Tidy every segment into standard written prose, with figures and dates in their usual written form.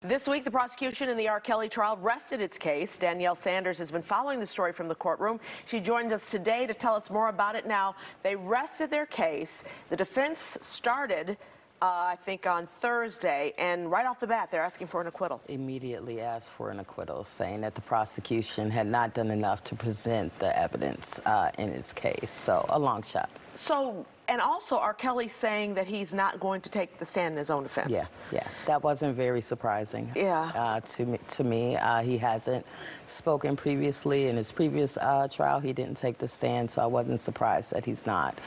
This week, the prosecution in the R. Kelly trial rested its case. Danielle Sanders has been following the story from the courtroom. She joins us today to tell us more about it. Now, they rested their case. The defense started, I think, on Thursday, and right off the bat, they're asking for an acquittal. Immediately asked for an acquittal, saying that the prosecution had not done enough to present the evidence in its case. So, a long shot. So, and also R. Kelly saying that he's not going to take the stand in his own defense. Yeah, that wasn't very surprising. Yeah. To me, he hasn't spoken previously. In his previous trial, he didn't take the stand, so I wasn't surprised that he's not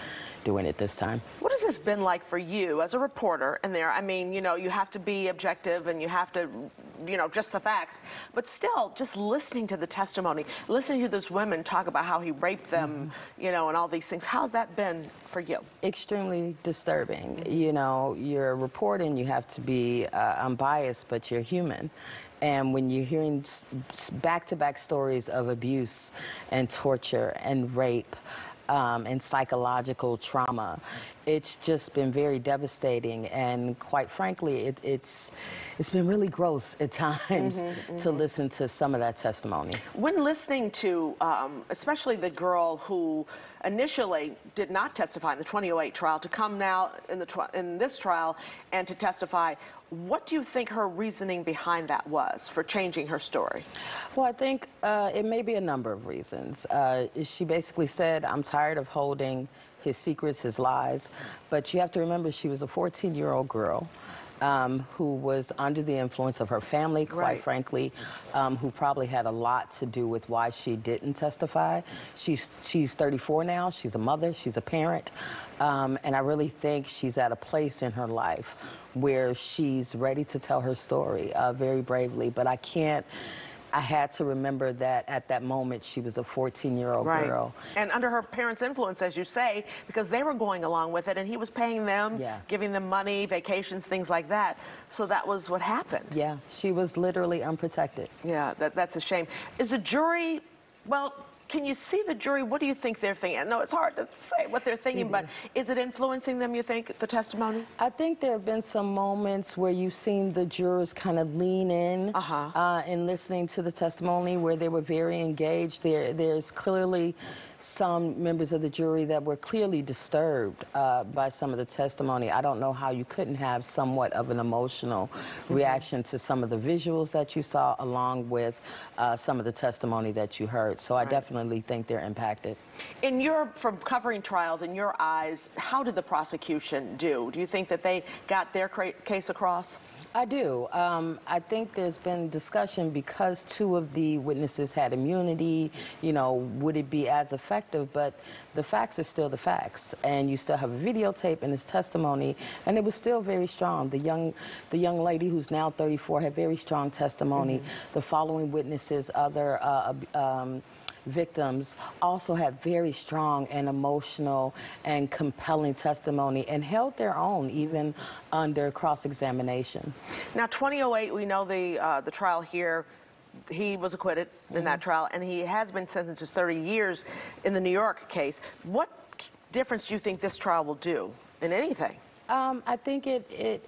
doing it this time. What has this been like for you as a reporter in there? I mean, you know, you have to be objective and you have to, you know, just the facts, but still just listening to the testimony, listening to those women talk about how he raped them, you know, and all these things. How's that been for you? Extremely disturbing. You know, you're reporting, you have to be unbiased, but you're human. And when you're hearing back-to-back stories of abuse and torture and rape, and psychological trauma, it's just been very devastating, and quite frankly, it's been really gross at times to listen to some of that testimony. When listening to, especially the girl who initially did not testify in the 2008 trial, to come now in this trial and to testify, what do you think her reasoning behind that was for changing her story? Well, I think it may be a number of reasons. She basically said, I'm tired of holding his secrets, his lies. But you have to remember, she was a 14-year-old girl who was under the influence of her family, quite frankly, who probably had a lot to do with why she didn't testify. She's 34 now. She's a mother. She's a parent. And I really think she's at a place in her life where she's ready to tell her story very bravely. But I had to remember that at that moment she was a 14-year-old girl. And under her parents' influence, as you say, because they were going along with it and he was paying them, giving them money, vacations, things like that. So that was what happened. Yeah, she was literally unprotected. Yeah, that's a shame. Is the jury, well, can you see the jury? What do you think they're thinking? I know it's hard to say what they're thinking, but is it influencing them, you think, the testimony? I think there have been some moments where you've seen the jurors kind of lean in in listening to the testimony, where they were very engaged. There's clearly some members of the jury that were clearly disturbed by some of the testimony. I don't know how you couldn't have somewhat of an emotional reaction to some of the visuals that you saw, along with some of the testimony that you heard. So I definitely think they're impacted. From covering trials, in your eyes, how did the prosecution do? Do you think that they got their case across? I do. I think there's been discussion because two of the witnesses had immunity, you know, would it be as effective? But the facts are still the facts, and you still have a videotape in his testimony, and it was still very strong. The young lady who's now 34 had very strong testimony. The following witnesses, other victims, also had very strong and emotional and compelling testimony and held their own even under cross-examination. Now, 2008, we know the trial here, he was acquitted in that trial, and he has been sentenced to 30 years in the New York case. What difference do you think this trial will do in anything? I think it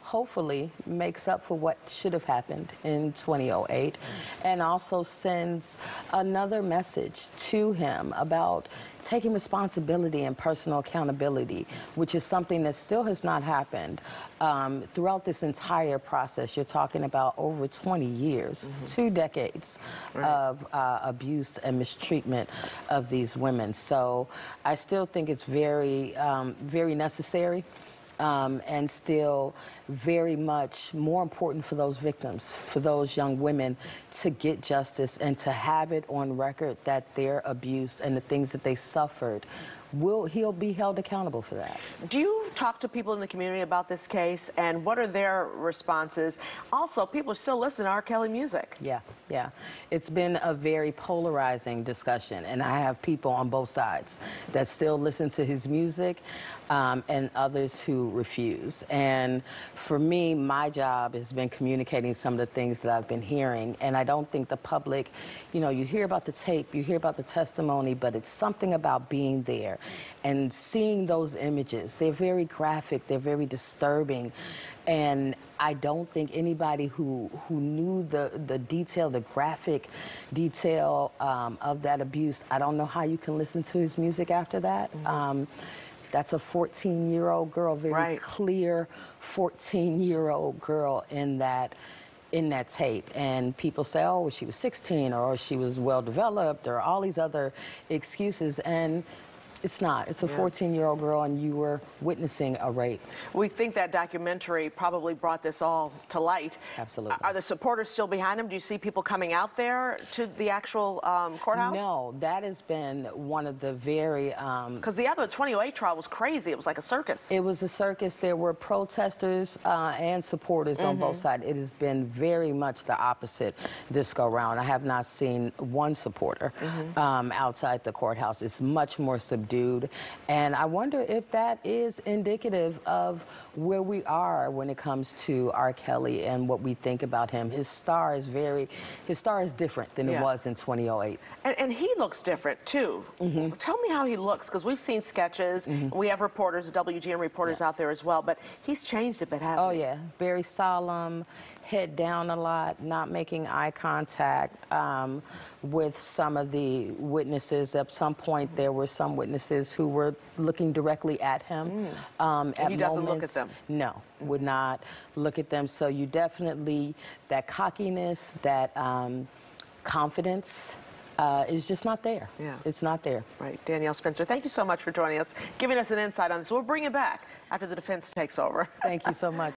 hopefully makes up for what should have happened in 2008, and also sends another message to him about taking responsibility and personal accountability, which is something that still has not happened throughout this entire process. You're talking about over 20 years, 2 decades of abuse and mistreatment of these women. So I still think it's very, very necessary. And still very much more important for those victims, for those young women, to get justice and to have it on record that their abuse and the things that they suffered, he'll be held accountable for that. Do you talk to people in the community about this case, and what are their responses? Also, people are still listening to R. Kelly music. Yeah. It's been a very polarizing discussion, and I have people on both sides that still listen to his music and others who refuse. And for me, my job has been communicating some of the things that I've been hearing, and I don't think the public, you know, you hear about the tape, you hear about the testimony, but it's something about being there And seeing those images, they're very graphic, they're very disturbing. And I don't think anybody who knew the detail, the graphic detail of that abuse, I don't know how you can listen to his music after that. That's a 14-year-old girl, very clear 14-year-old girl in that tape. And people say, oh, she was 16 or she was well developed or all these other excuses. And it's not. It's a 14-year-old girl, and you were witnessing a rape. We think that documentary probably brought this all to light. Absolutely. Are the supporters still behind him? Do you see people coming out there to the actual courthouse? No, that has been one of the very... Because the other 2008 trial was crazy. It was like a circus. It was a circus. There were protesters and supporters on both sides. It has been very much the opposite this go round. I have not seen one supporter outside the courthouse. It's much more subdued. And I wonder if that is indicative of where we are when it comes to R. Kelly and what we think about him. His star is different than it was in 2008. And he looks different, too. Tell me how he looks, because we've seen sketches. We have reporters, WGN reporters out there as well, but he's changed a bit, hasn't he? Oh, yeah. Very solemn, head down a lot, not making eye contact with some of the witnesses. At some point, there were some witnesses who were looking directly at him. And he doesn't look at them? No, would not look at them. So you definitely, that cockiness, that confidence, is just not there. It's not there. Right. Danielle Spencer, thank you so much for joining us, giving us an insight on this. We'll bring you back after the defense takes over. Thank you so much.